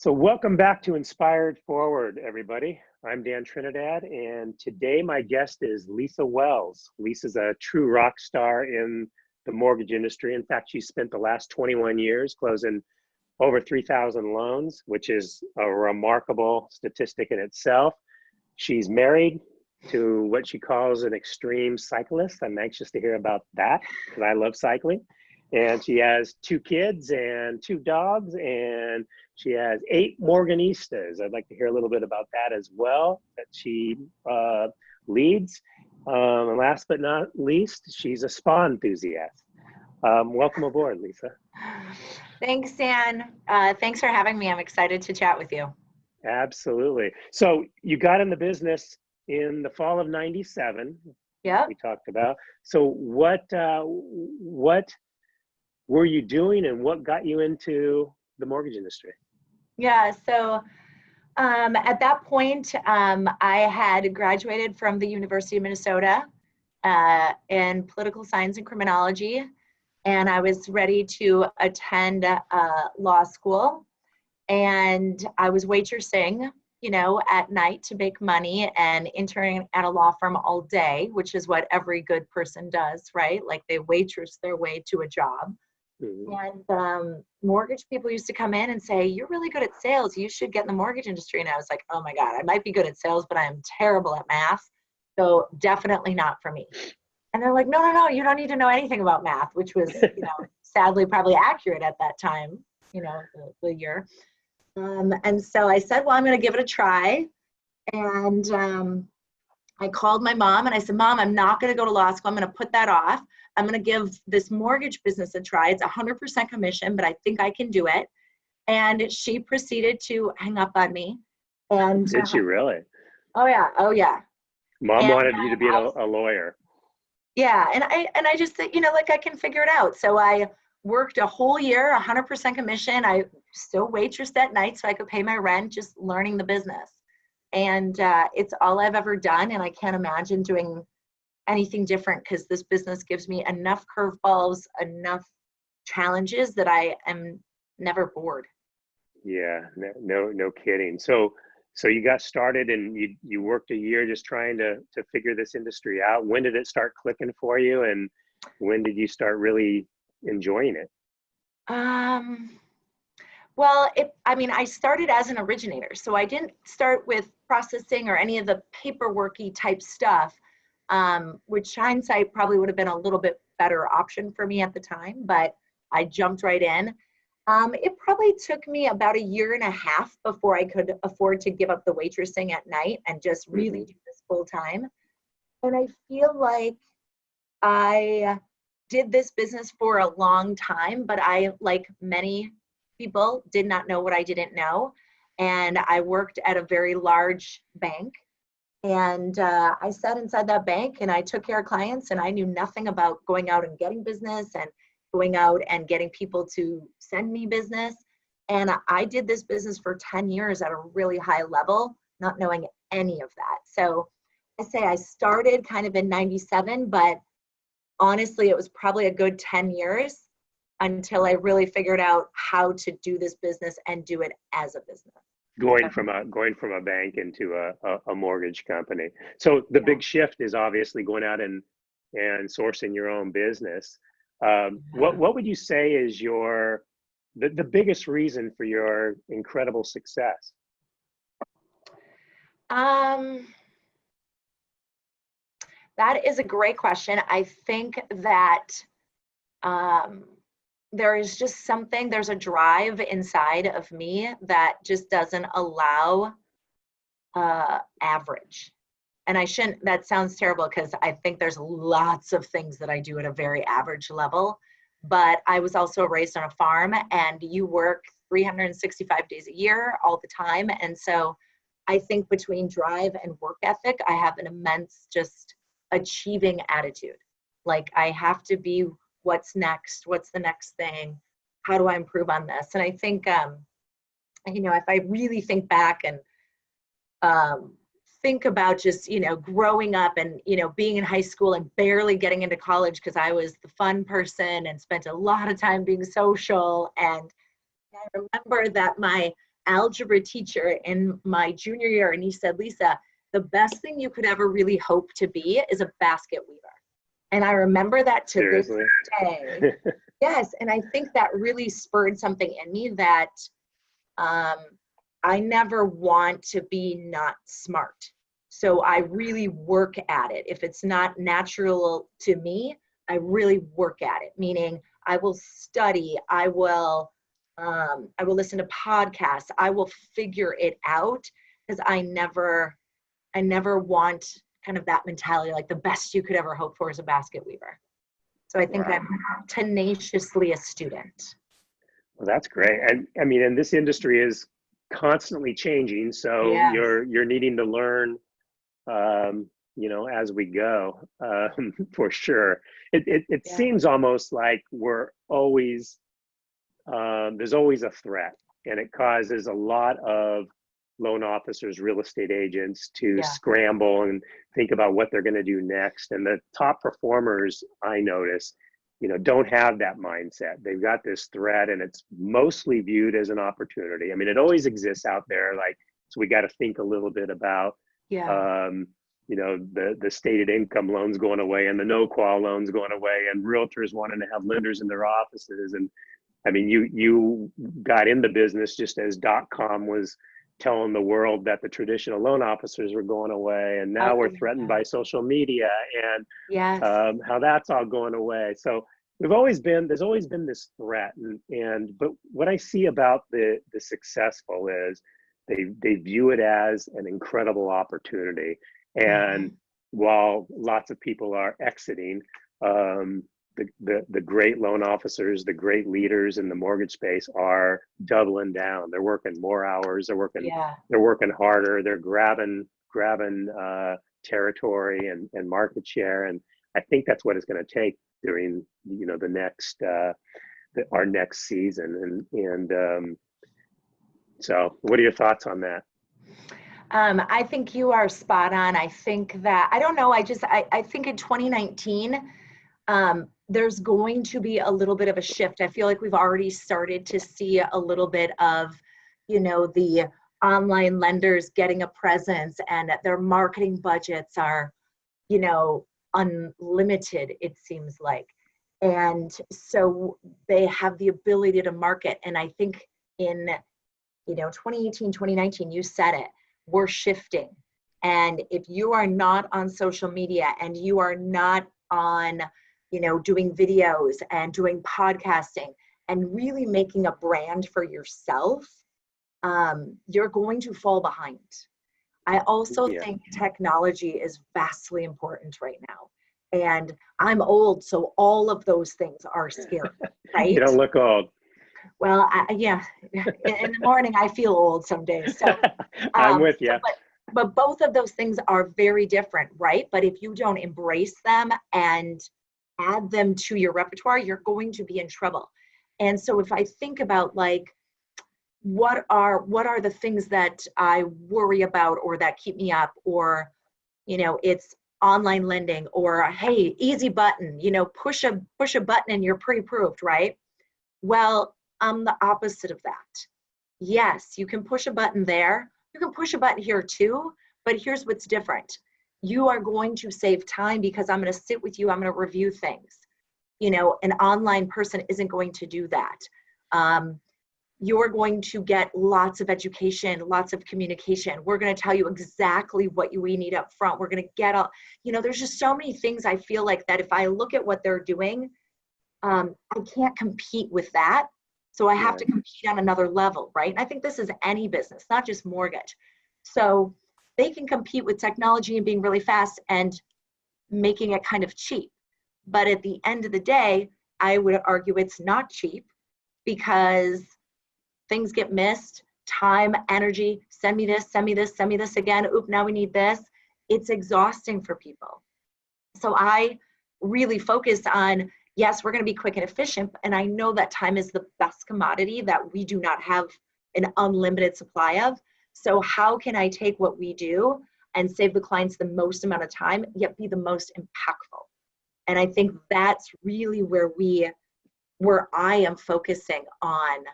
So welcome back to Inspired Forward, everybody. I'm Dan Trinidad, and today my guest is Lisa Wells. Lisa's a true rock star in the mortgage industry. In fact, she spent the last 21 years closing over 3,000 loans, which is a remarkable statistic in itself. She's married to what she calls an extreme cyclist. I'm anxious to hear about that because I love cycling. And she has 2 kids and 2 dogs, and she has 8 Morganistas. I'd like to hear a little bit about that as well, that she leads. And last but not least, she's a spa enthusiast. Welcome aboard, Lisa. Thanks, Dan. Thanks for having me. I'm excited to chat with you. Absolutely. So you got in the business in the fall of '97. Yeah. We talked about. So what were you doing and what got you into the mortgage industry? Yeah, so at that point, I had graduated from the University of Minnesota in political science and criminology, and I was ready to attend law school. And I was waitressing, at night to make money and interning at a law firm all day, which is what every good person does, right? Like they waitress their way to a job. And mortgage people used to come in and say, "You're really good at sales. You should get in the mortgage industry." And I was like, "Oh my God, I might be good at sales, but I am terrible at math. So definitely not for me." And they're like, no, you don't need to know anything about math," which was, sadly probably accurate at that time, the year. And so I said, well, I'm going to give it a try. And I called my mom and I said, "Mom, I'm not going to go to law school. I'm going to put that off. I'm going to give this mortgage business a try. It's 100% commission, but I think I can do it." And she proceeded to hang up on me. And did she really? Oh yeah. Mom wanted you to be a lawyer. Yeah, and I just said, I can figure it out. So I worked a whole year, 100% commission. I still waitressed at night so I could pay my rent, just learning the business. And it's all I've ever done, and I can't imagine doing anything different because this business gives me enough curveballs, enough challenges that I am never bored. Yeah, no kidding. So you got started and you worked a year just trying to figure this industry out. When did it start clicking for you, and when did you start really enjoying it? Well, I started as an originator, so I didn't start with processing or any of the paperworky type stuff, which hindsight probably would have been a little bit better option for me at the time, but I jumped right in. It probably took me about 1.5 years before I could afford to give up the waitressing at night and just really do this full time. And I feel like I did this business for a long time, but I, like many people, did not know what I didn't know. And I worked at a very large bank. And I sat inside that bank and I took care of clients, and I knew nothing about going out and getting business and going out and getting people to send me business. And I did this business for 10 years at a really high level, not knowing any of that. So I say I started kind of in '97, but honestly, it was probably a good 10 years until I really figured out how to do this business and do it as a business. Going from a bank into a mortgage company. So the big shift is obviously going out and sourcing your own business. What would you say is the biggest reason for your incredible success? That is a great question. I think that there's a drive inside of me that just doesn't allow average. And that sounds terrible because I think there's lots of things that I do at a very average level, but I was also raised on a farm, and you work 365 days a year all the time. And so I think between drive and work ethic, I have an immense just achieving attitude. Like I have to be, what's next? What's the next thing? How do I improve on this? And I think, if I really think back and think about just, growing up and, being in high school and barely getting into college because I was the fun person and spent a lot of time being social. And I remember that my algebra teacher in my junior year, and he said, Lisa, the best thing you could ever really hope to be is a basket weaver. And I remember that to Seriously? this day. Yes, and I think that really spurred something in me that I never want to be not smart. So I really work at it. If it's not natural to me, I really work at it, meaning I will study, I will listen to podcasts, I will figure it out, because I never want kind of that mentality, like the best you could ever hope for is a basket weaver. So I think Wow. I'm tenaciously a student. Well, that's great. And I mean, and this industry is constantly changing, so Yes. you're needing to learn, as we go, for sure. It Yeah. seems almost like we're always there's always a threat, and it causes a lot of loan officers, real estate agents to Yeah. scramble and think about what they're going to do next. And the top performers, I notice, don't have that mindset. They've got this threat, and it's mostly viewed as an opportunity. I mean, it always exists out there. Like, so we got to think a little bit about, Yeah. the stated income loans going away and the no-qual loans going away, and realtors wanting to have lenders in their offices. And I mean, you got into business just as .com was telling the world that the traditional loan officers were going away, and now we're threatened by social media and Yes. how that's all going away. So there's always been this threat, but what I see about the successful is they view it as an incredible opportunity. And while lots of people are exiting, the great loan officers, the great leaders in the mortgage space are doubling down. They're working more hours. They're working harder. They're grabbing territory and market share. And I think that's what it's going to take during the next our next season. And so, what are your thoughts on that? I think you are spot on. I think that I don't know. I think in 2019. There's going to be a little bit of a shift. I feel like we've already started to see a little bit of, the online lenders getting a presence, and their marketing budgets are, unlimited, it seems like. And so they have the ability to market. And I think in, 2018, 2019, you said it, we're shifting. And if you are not on social media and you are not on doing videos and doing podcasting and really making a brand for yourself, you're going to fall behind. I also think technology is vastly important right now. And I'm old, so all of those things are scary, right? You don't look old. Well, in the morning, I feel old some days. So I'm with you. But both of those things are very different, right? But if you don't embrace them and add them to your repertoire, you're going to be in trouble. And so if I think about like, what are the things that I worry about or that keep me up, or, it's online lending, or hey, easy button, push a button and you're pre-approved, right? Well, I'm the opposite of that. Yes, you can push a button there. You can push a button here too, but here's what's different. You are going to save time because I'm going to sit with you. I'm going to review things. An online person isn't going to do that. You're going to get lots of education, lots of communication. We're going to tell you exactly what we need up front. We're going to get all, there's just so many things I feel like that if I look at what they're doing, I can't compete with that. So I have to compete on another level, right? And I think this is any business, not just mortgage. So they can compete with technology and being really fast and making it kind of cheap. But at the end of the day, I would argue it's not cheap because things get missed, time, energy, send me this again. Oop, now we need this. It's exhausting for people. So I really focus on, yes, we're going to be quick and efficient. And I know that time is the best commodity that we do not have an unlimited supply of. So how can I take what we do and save the clients the most amount of time, yet be the most impactful? And I think that's really where I am focusing on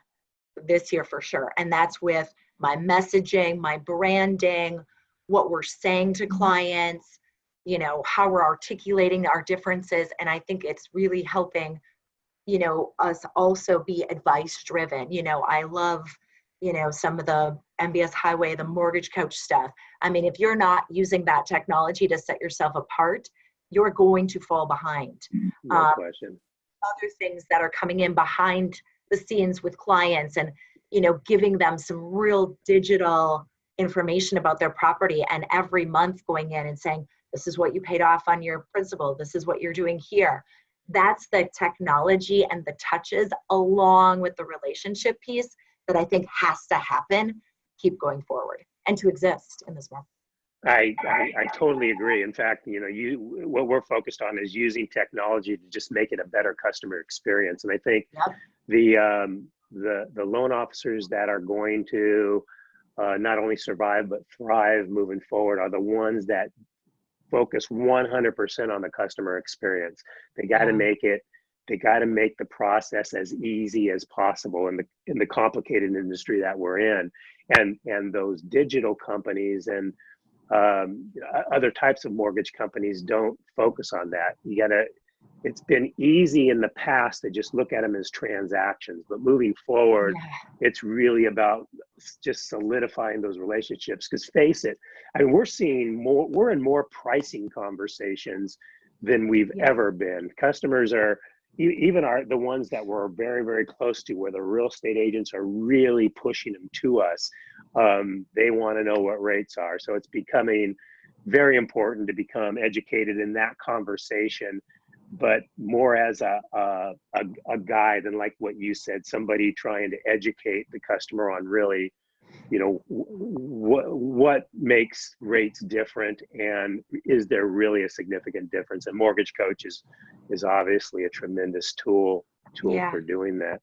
this year for sure. And that's with my messaging, my branding, what we're saying to clients, you know, how we're articulating our differences. And I think it's really helping, you know, us also be advice driven. You know, I love, you know, some of the MBS Highway, the mortgage coach stuff. I mean, if you're not using that technology to set yourself apart, you're going to fall behind. No question. Other things that are coming in behind the scenes with clients, and, you know, giving them some real digital information about their property, and every month going in and saying, this is what you paid off on your principal, this is what you're doing here. That's the technology and the touches, along with the relationship piece, that I think has to happen, keep going forward, and to exist in this market. I totally agree. In fact, you know, what we're focused on is using technology to just make it a better customer experience. And I think the loan officers that are going to not only survive but thrive moving forward are the ones that focus 100% on the customer experience. They got to make it. They got to make the process as easy as possible in the complicated industry that we're in, and those digital companies and other types of mortgage companies don't focus on that. You gotta. It's been easy in the past to just look at them as transactions, but moving forward, it's really about just solidifying those relationships. Because face it, I mean, we're in more pricing conversations than we've ever been. Customers are, even the ones that we're very, very close to, where the real estate agents are really pushing them to us. They want to know what rates are. So it's becoming very important to become educated in that conversation, but more as a guide than, like what you said, somebody trying to educate the customer on really, you know, what makes rates different, and is there really a significant difference? And Mortgage Coach is obviously a tremendous tool for doing that.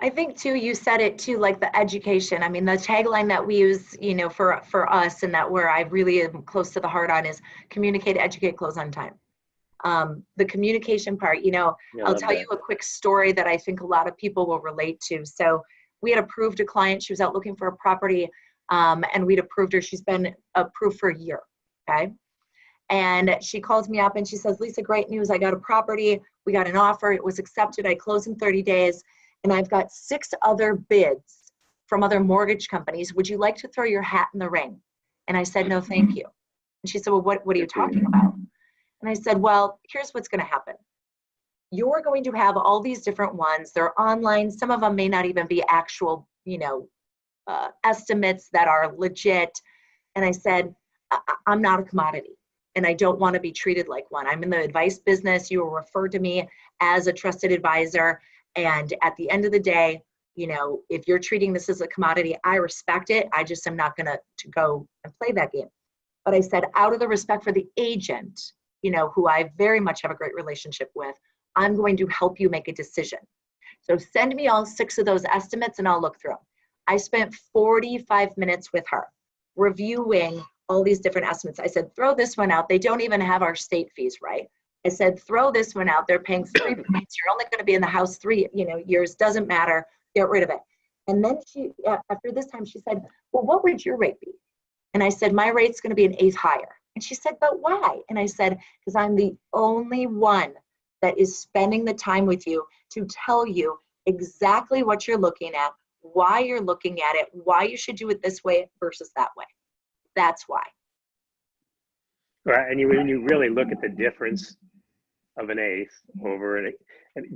I think too, you said it too, like the education. I mean, the tagline that we use, you know, for us, and that where I really am close to the heart on, is communicate, educate, close on time. The communication part, you know, I'll tell you a quick story that I think a lot of people will relate to. So we had approved a client. She was out looking for a property, and we'd approved her. She's been approved for a year. Okay. And she calls me up and she says, Lisa, great news. I got a property. We got an offer. It was accepted. I closed in 30 days. And I've got 6 other bids from other mortgage companies. Would you like to throw your hat in the ring? And I said, no, thank you. And she said, well, what are you talking about? And I said, well, here's what's going to happen. You're going to have all these different ones. They're online. Some of them may not even be actual, you know, estimates that are legit. And I said, I'm not a commodity, and I don't want to be treated like one. I'm in the advice business. You were referred to me as a trusted advisor. And at the end of the day, you know, if you're treating this as a commodity, I respect it. I just am not going to go and play that game. But I said, out of the respect for the agent, you know, who I very much have a great relationship with, I'm going to help you make a decision. So send me all 6 of those estimates and I'll look through them. I spent 45 minutes with her reviewing all these different estimates. I said, throw this one out. They don't even have our state fees, right? I said, throw this one out. They're paying 3 points. You're only going to be in the house 3, you know, years. Doesn't matter. Get rid of it. And then she, after this time, she said, well, what would your rate be? And I said, my rate's going to be an 1/8 higher. And she said, but why? And I said, because I'm the only one that is spending the time with you to tell you exactly what you're looking at, why you're looking at it, why you should do it this way versus that way. That's why. Right. And when you really look at the difference of an 1/8 over and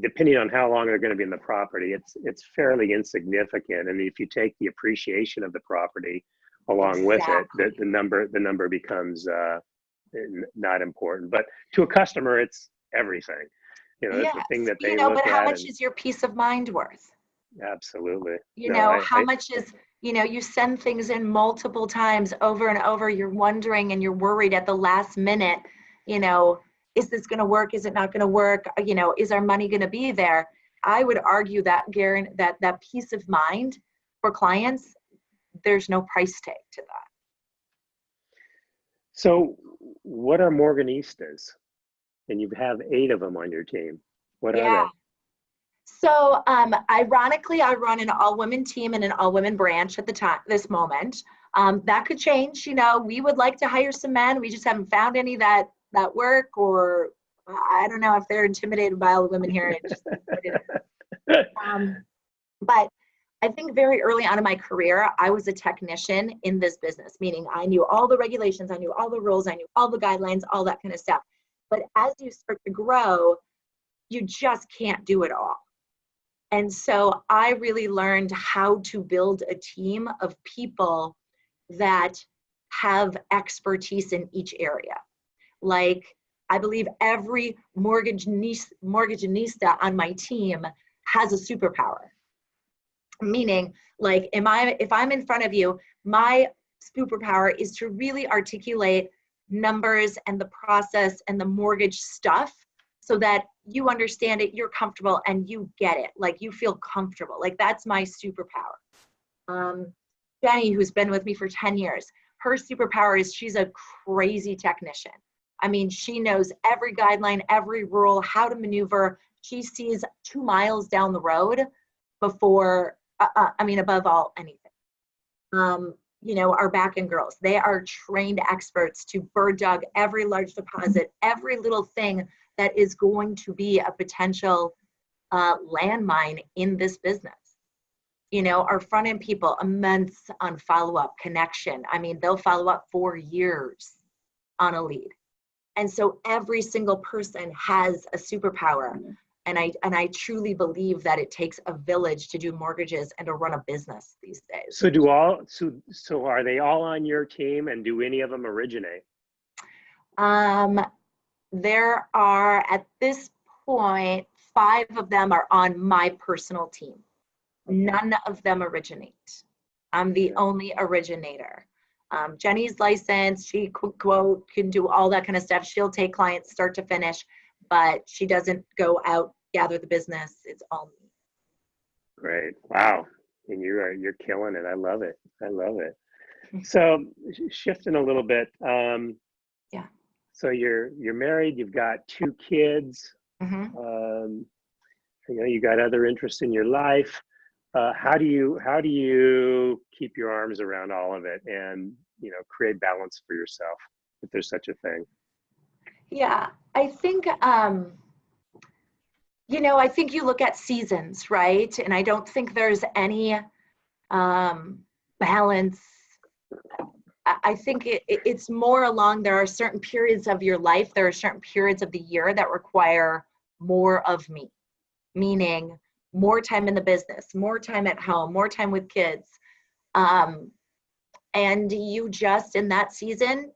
depending on how long they're going to be in the property, it's fairly insignificant. And if you take the appreciation of the property along with it, the number becomes not important. But to a customer, it's everything. You know, it's the thing that they you know, look but how at. much is your peace of mind worth? Absolutely. You know, how much is, you know, you send things in multiple times over and over. You're wondering and you're worried at the last minute, you know, is this going to work? Is it not going to work? You know, is our money going to be there? I would argue that, Garen, that peace of mind for clients, there's no price tag to that. So what are Morganistas? And you have 8 of them on your team. What are they? So ironically, I run an all-women team and an all-women branch at the time, this moment. That could change. We would like to hire some men. We just haven't found any that work, or I don't know if they're intimidated by all the women here. It just is what it is. But I think very early on in my career, I was a technician in this business, meaning I knew all the regulations, I knew all the rules, I knew all the guidelines, all that kind of stuff. But as you start to grow, you just can't do it all. And so I really learned how to build a team of people that have expertise in each area. Like, I believe every mortgageanista on my team has a superpower. Meaning, like, if I'm in front of you, my superpower is to really articulate numbers and the process and the mortgage stuff so that you understand it, you're comfortable, and you get it. Like, you feel comfortable. Like, that's my superpower. Jenny, who's been with me for 10 years, her superpower is she's a crazy technician. I mean, she knows every guideline, every rule, how to maneuver. She sees 2 miles down the road before, above all, anything. Our back-end girls, they are trained experts to bird dog every large deposit, every little thing that is going to be a potential landmine in this business. Our front-end people, immense on follow-up, connection. I mean, they'll follow up for years on a lead. And so every single person has a superpower. And I truly believe that it takes a village to do mortgages and to run a business these days. So are they all on your team, and do any of them originate? There are, at this point, 5 of them are on my personal team. Okay. None of them originate. I'm the only originator. Jenny's licensed. She can do all that kind of stuff. She'll take clients start to finish, but she doesn't go out, gather the business. It's all me. Great. Wow. And you're killing it. I love it. So shifting a little bit. Yeah. So you're married, you've got 2 kids. Mm-hmm. You got other interests in your life. How do you keep your arms around all of it and create balance for yourself, if there's such a thing? Yeah, I think I think you look at seasons, right? And I don't think there's any balance. I think it's more along, there are certain periods of your life, there are certain periods of the year that require more of me, meaning more time in the business, more time at home, more time with kids. And you just, in that season,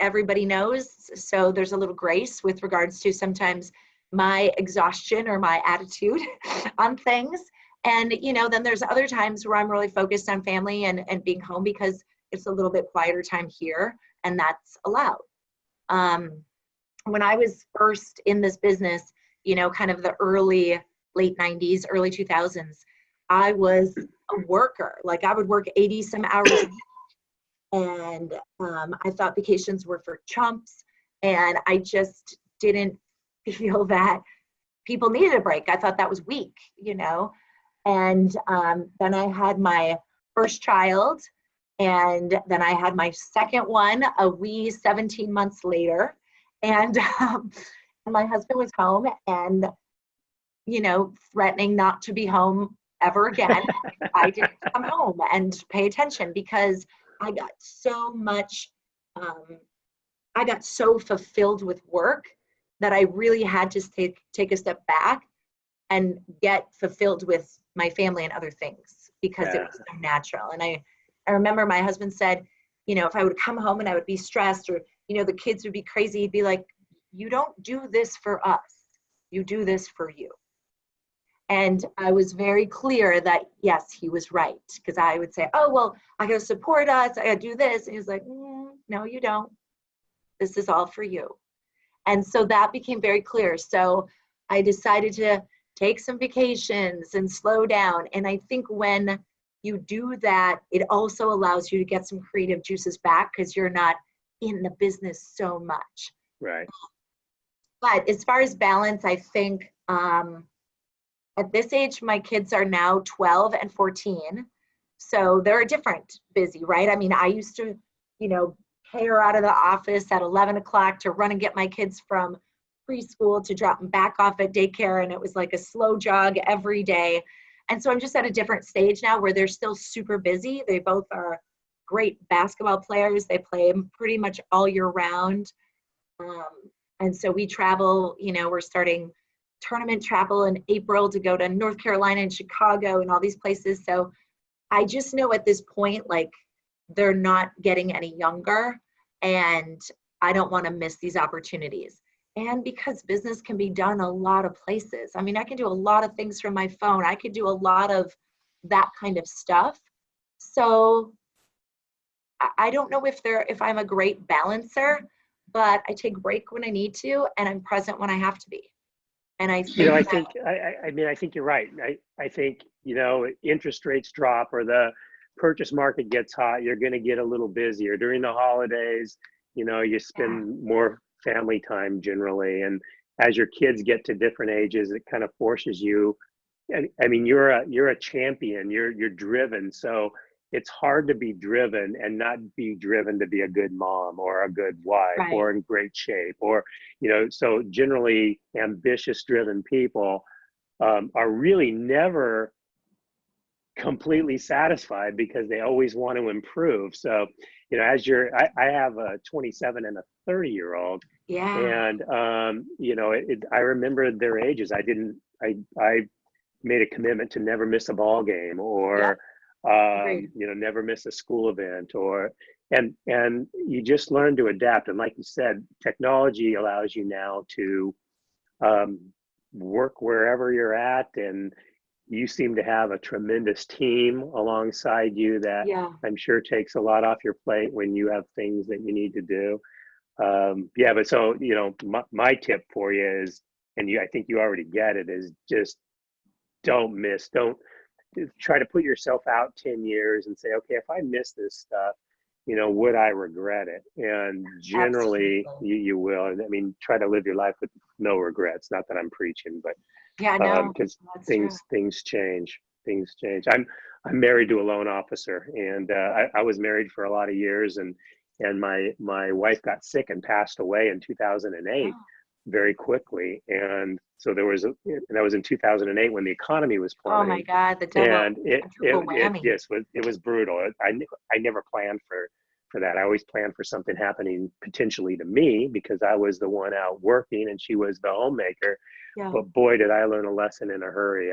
everybody knows, so there's a little grace with regards to sometimes my exhaustion or my attitude on things. And, then there's other times where I'm really focused on family and being home because it's a little bit quieter time here, and that's allowed. When I was first in this business, kind of the late 90s, early 2000s, I was a worker. Like, I would work 80 some hours a week. And I thought vacations were for chumps. And I just didn't feel that people needed a break. I thought that was weak, And then I had my first child. And then I had my second one a wee 17 months later. And my husband was home and, threatening not to be home ever again. I didn't come home and pay attention because I got so much, I got so fulfilled with work that I really had to take a step back and get fulfilled with my family and other things because it was so natural. And I remember my husband said, if I would come home and I would be stressed or, the kids would be crazy, he'd be like, you don't do this for us. You do this for you. And I was very clear that, yes, he was right. Because I would say, oh, well, I got to support us. I got to do this. And he was like, no, you don't. This is all for you. And so that became very clear. So I decided to take some vacations and slow down. And I think when you do that, it also allows you to get some creative juices back because you're not in the business so much. Right. But as far as balance, I think At this age, my kids are now 12 and 14. So they're a different busy, right? I mean, I used to, you know, pay her out of the office at 11 o'clock to run and get my kids from preschool to drop them back off at daycare. And it was like a slow jog every day. And so I'm just at a different stage now where they're still super busy. They both are great basketball players. They play pretty much all year round. Um, and so we travel, you know, we're starting tournament travel in April to go to North Carolina and Chicago and all these places. So I just know at this point, like, they're not getting any younger, and I don't want to miss these opportunities. And because business can be done a lot of places. I mean, I can do a lot of things from my phone. I could do a lot of that kind of stuff. So I don't know if I'm a great balancer, but I take a break when I need to, and I'm present when I have to be. And I You know, think I that, think, I mean, I think you're right. I think, you know, interest rates drop or the purchase market gets hot, you're going to get a little busier during the holidays. You know, you yeah, spend more family time generally. And as your kids get to different ages, it kind of forces you. I mean, you're a champion. You're driven. So it's hard to be driven and not be driven to be a good mom or a good wife right, or in great shape or, you know. So generally, ambitious, driven people are really never completely satisfied because they always want to improve. So, you know, I have a 27 and a 30-year-old, yeah, and you know, I remember their ages. I made a commitment to never miss a ball game yep, or agreed, you know, never miss a school event or and you just learn to adapt. And like you said, technology allows you now to um, work wherever you're at, and you seem to have a tremendous team alongside you that yeah, I'm sure takes a lot off your plate when you have things that you need to do. Yeah, but so, you know, my tip for you is, and I think you already get it, is just don't try to put yourself out 10 years and say, okay, if I miss this stuff, you know, would I regret it? And generally absolutely. you will. And I mean, try to live your life with no regrets. Not that I'm preaching, but Yeah, no, because that's true. things change. Things change. I'm married to a loan officer, and I was married for a lot of years, and my wife got sick and passed away in 2008 Oh, very quickly, and so that was in 2008 when the economy was oh my plummeting, God, the double, and a triple it whammy. yes was it was brutal. I never planned for that. I always planned for something happening potentially to me because I was the one out working and she was the homemaker. Yeah, But boy, did I learn a lesson in a hurry.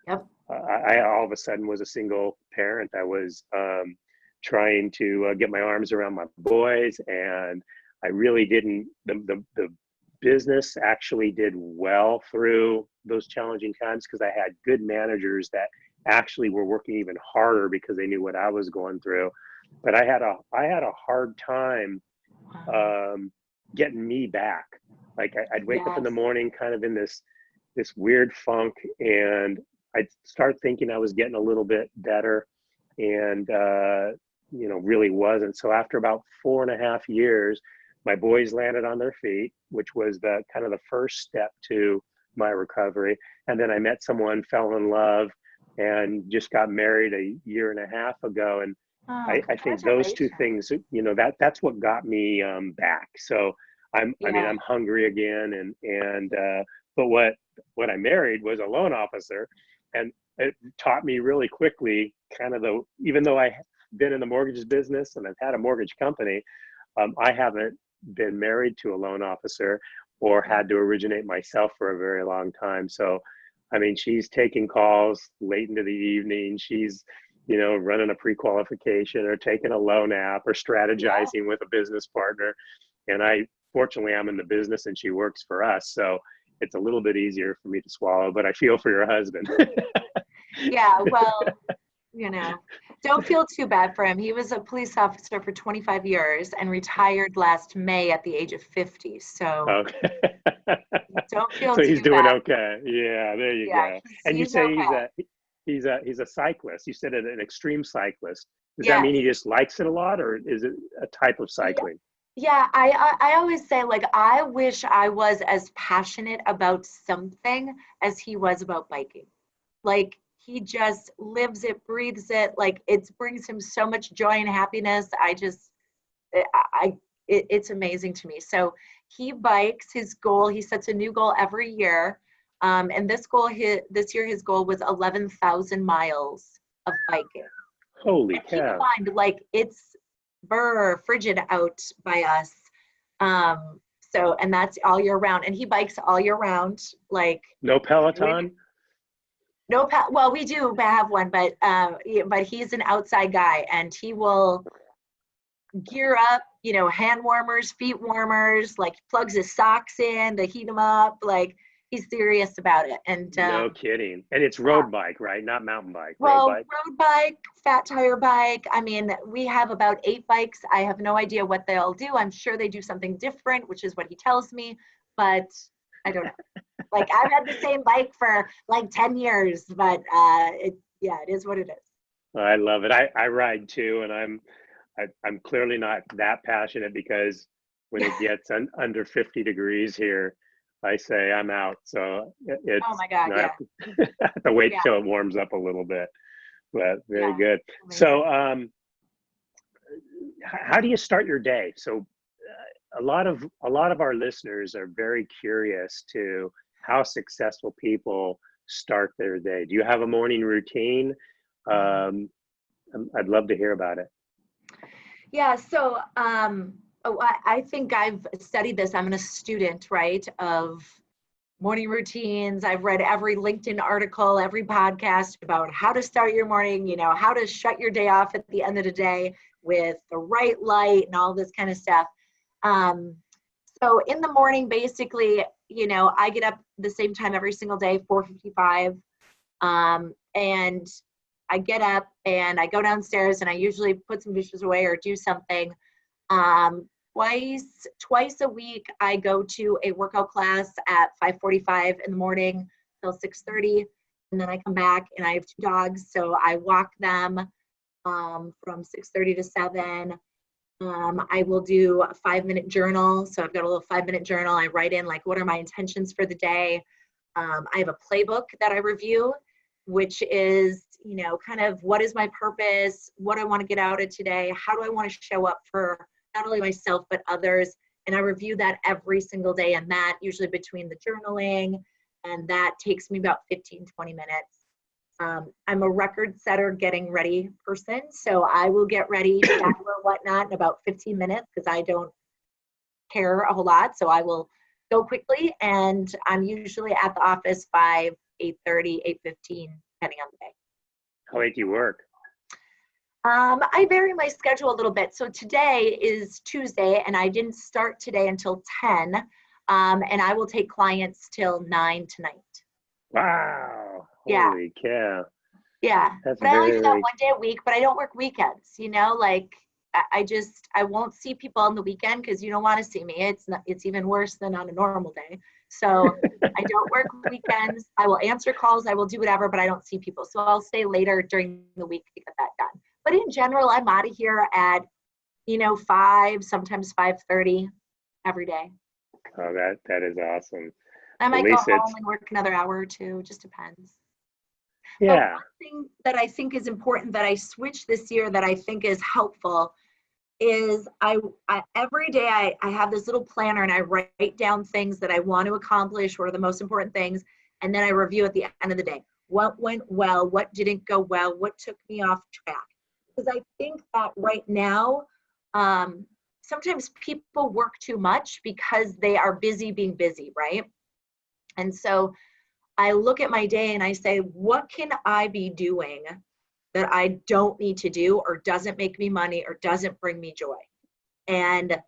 yep, I all of a sudden was a single parent. I was trying to get my arms around my boys, and I really didn't. The business actually did well through those challenging times because I had good managers that actually were working even harder because they knew what I was going through. But I had a hard time um, um, getting me back. Like I'd wake up in the yes, morning kind of in this weird funk, and I'd start thinking I was getting a little bit better, and you know, really wasn't. So after about 4.5 years, my boys landed on their feet, which was the kind of the first step to my recovery. And then I met someone, fell in love, and just got married a year and a half ago. And oh, I think those two congratulations. things, you know, that's what got me back. So I mean, Yeah, I'm hungry again, but what I married was a loan officer, and it taught me really quickly, kind of even though I've been in the mortgage business and I've had a mortgage company, I haven't been married to a loan officer or yeah, had to originate myself for a very long time. So, I mean, she's taking calls late into the evening. She's, you know, running a pre-qualification or taking a loan app or yeah. strategizing with a business partner. And fortunately, I'm in the business and she works for us. So it's a little bit easier for me to swallow, but I feel for your husband. Yeah, well, you know, don't feel too bad for him. He was a police officer for 25 years and retired last May at the age of 50. So Okay. don't feel So he's too doing bad. okay. Yeah, there you Yeah, go. he's And you he's say okay. he's a cyclist. You said an extreme cyclist. Does that mean Yes. he just likes it a lot, or is it a type of He cycling? Yeah, I always say, like, I wish I was as passionate about something as he was about biking. Like, he just lives it, breathes it. Like, it brings him so much joy and happiness. It's amazing to me. So he bikes. His goal, he sets a new goal every year. And this year his goal was 11,000 miles of biking. Holy And keep in cow. mind, like, it's frigid out by us. And that's all year round. And he bikes all year round. Like, No we Peloton? no, well, we do have one, but he's an outside guy, and he will gear up, hand warmers, feet warmers, like, plugs his socks in to heat them up. Like, he's serious about it. And No kidding. And it's yeah. road bike, right? Not mountain bike, road Well, bike. road bike, fat tire bike. I mean, we have about 8 bikes. I have no idea what they'll do. I'm sure they do something different, which is what he tells me, but I don't know. Like, I've had the same bike for like 10 years, but yeah, it is what it is. I love it. I ride too, and I'm clearly not that passionate because when it gets under 50 degrees here, I say I'm out. So Oh it's, my God, I yeah. have to, I have to wait Yeah, till it warms up a little bit. But very yeah. good. Amazing. So how do you start your day? So a lot of our listeners are very curious to how successful people start their day. Do you have a morning routine? Um, I'd love to hear about it. Yeah, so I think I've studied this. I'm a student, right, of morning routines. I've read every LinkedIn article, every podcast about how to start your morning, how to shut your day off at the end of the day with the right light and all this kind of stuff. Um, so in the morning, basically, I get up the same time every single day, 4:55. And I get up and I go downstairs and I usually put some dishes away or do something. Twice a week, I go to a workout class at 5:45 in the morning till 6:30, and then I come back and I have 2 dogs, so I walk them from 6:30 to 7. I will do a 5-minute journal. So I've got a little 5-minute journal. I write in, like, what are my intentions for the day. I have a playbook that I review, which is, kind of what is my purpose, what I want to get out of today, how do I want to show up for not only myself, but others. And I review that every single day. And that usually between the journaling, and that takes me about 15, 20 minutes. I'm a record setter getting ready person. So I will get ready, shower, whatnot, in about 15 minutes because I don't care a whole lot. So I will go quickly. And I'm usually at the office by 8:30, 8:15, depending on the day. How late do you work? I vary my schedule a little bit. So today is Tuesday, and I didn't start today until 10. And I will take clients till 9 tonight. Wow. Yeah, Holy cow. yeah. That's But I only do that very, one day a week, but I don't work weekends, like I won't see people on the weekend because you don't want to see me. It's even worse than on a normal day. So I don't work weekends. I will answer calls, I will do whatever, but I don't see people. So I'll stay later during the week to get that done. But in general, I'm out of here at, 5, sometimes 5:30 every day. oh, that is awesome. I Well, might go Lisa, home it's, and work another hour or two, just depends. But yeah. one thing that I think is important that I switched this year that I think is helpful is I every day I have this little planner and I write down things that I want to accomplish, what are the most important things, and then I review at the end of the day. What went well, what didn't go well, what took me off track. Because I think that right now, sometimes people work too much because they are busy being busy, right? And so I look at my day and I say, what can I be doing that I don't need to do or doesn't make me money or doesn't bring me joy? And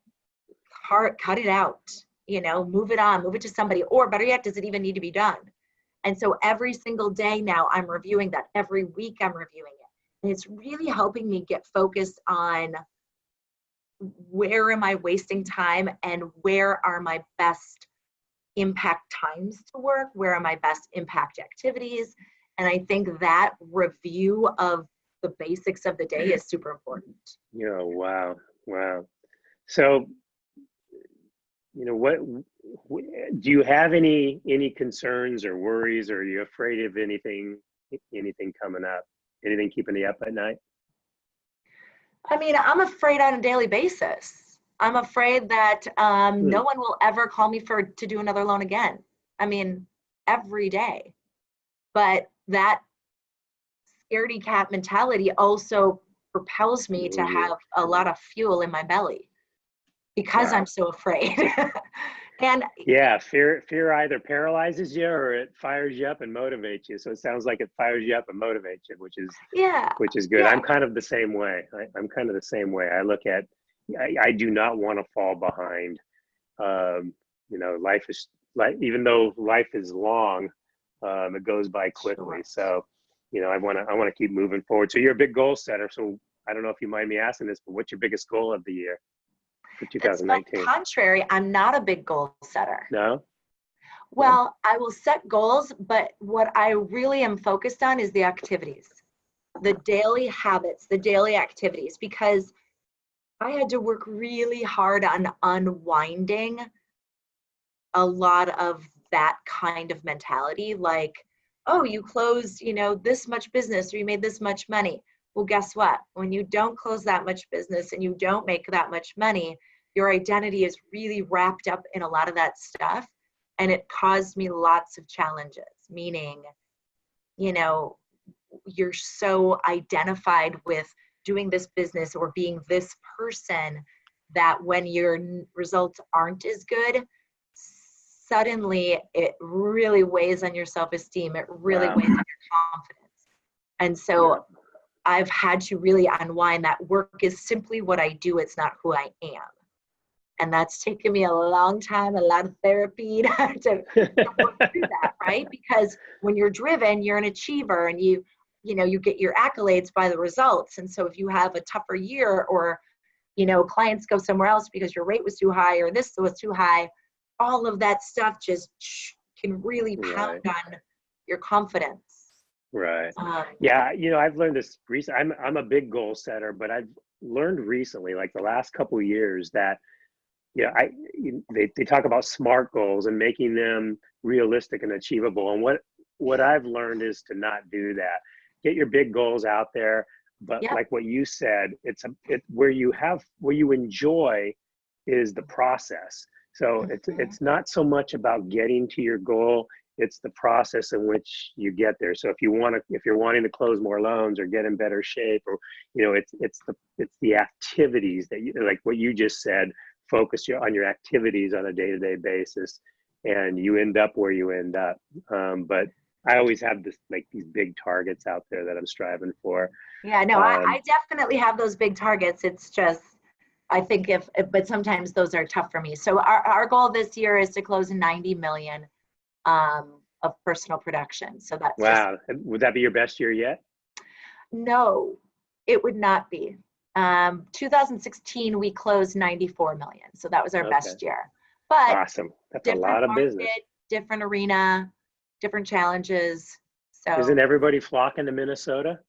cut it out, move it on, move it to somebody, or better yet, does it even need to be done? And so every single day now I'm reviewing that. Every week I'm reviewing it. And it's really helping me get focused on where am I wasting time and where are my best impact times to work, where are my best impact activities. And I think that review of the basics of the day is super important. Yeah, wow. Wow. So what do you have any concerns or worries, or are you afraid of anything coming up? Anything keeping you up at night? I mean, I'm afraid on a daily basis. I'm afraid that Hmm. no one will ever call me to do another loan again. I mean, every day. But that scaredy cat mentality also propels me to Mhm. have a lot of fuel in my belly because I'm Wow. so afraid. And Yeah, fear either paralyzes you or it fires you up and motivates you. So it sounds like it fires you up and motivates you, yeah, which is good. yeah, I'm kind of the same way. I'm kind of the same way. I look at, I do not want to fall behind. Um, life is like, even though life is long, it goes by quickly. sure. So, I want to keep moving forward. So you're a big goal setter. So I don't know if you mind me asking this, but what's your biggest goal of the year for It's funny, 2019? contrary, I'm not a big goal setter. No, no. Well, I will set goals, but what I really am focused on is the activities, the daily habits, the daily activities, because I had to work really hard on unwinding a lot of that kind of mentality. Like, oh, you closed, this much business or you made this much money. Well, guess what? When you don't close that much business and you don't make that much money, your identity is really wrapped up in a lot of that stuff. And it caused me lots of challenges, meaning, you know, you're so identified with doing this business or being this person that when your results aren't as good, suddenly it really weighs on your self-esteem. It really Wow. weighs on your confidence. And Yeah. so I've had to really unwind that work is simply what I do. It's not who I am. And that's taken me a long time, a lot of therapy to work through that, right? Because when you're driven, you're an achiever and you get your accolades by the results. And so if you have a tougher year or, clients go somewhere else because your rate was too high or this was too high, all of that stuff just can really pound Right. on your confidence. Right. Um, Yeah. I've learned this recently. I'm a big goal setter, but I've learned recently, like the last couple of years, that they talk about SMART goals and making them realistic and achievable. And what I've learned is to not do that. Get your big goals out there, but yep. like what you said, where you enjoy is the process. So Mhm. it's not so much about getting to your goal, it's the process in which you get there. So if you're wanting to close more loans or get in better shape, or it's the activities that you, like what you just said, focus on your activities on a day-to-day basis, and you end up where you end up. But I always have these big targets out there that I'm striving for. Yeah, no, I um, definitely have those big targets. It's just, I think but sometimes those are tough for me. So our goal this year is to close 90 million of personal production. So that's just, wow, would that be your best year yet? no, it would not be. 2016, we closed 94 million. So that was our Okay, best year. But awesome. That's a different lot of business. market, different arena, different challenges. Isn't So, everybody flocking to Minnesota?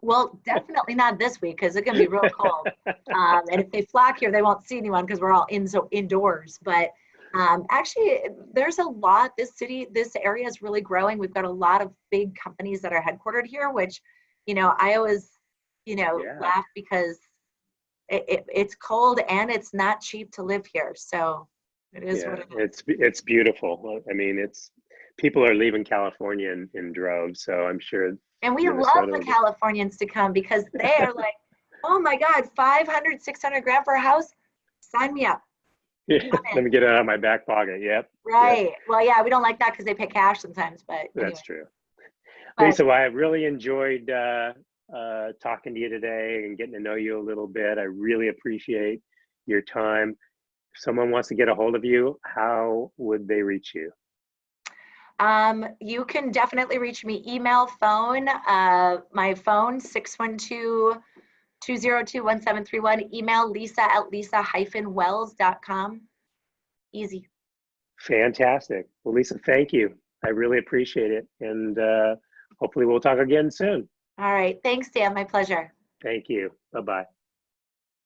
well, definitely not this week because it's going to be real cold. And if they flock here, they won't see anyone because we're all indoors. But actually, there's a lot. This area is really growing. We've got a lot of big companies that are headquartered here, which, I always, Yeah. laugh because it's cold and it's not cheap to live here. So it is Yeah, what it is. it's beautiful. I mean, it's people are leaving California in droves, so I'm sure And we love Minnesota the will be. Californians to come because they are like, oh my God, 500, 600 grand for a house? Sign me up. Yeah, I'm let in. me get it out of my back pocket. Yep, yep, Right. Well, yeah, we don't like that because they pay cash sometimes, but anyway. that's true. But Lisa, well, I really enjoyed talking to you today and getting to know you a little bit. I really appreciate your time. If someone wants to get a hold of you, how would they reach you? you can definitely reach me email, phone, my phone, 612-202-1731, email lisa@lisa-wells.com. Easy. Fantastic. Well, Lisa, thank you. I really appreciate it. And hopefully we'll talk again soon. All right. Thanks, Dan. My pleasure. Thank you. Bye-bye.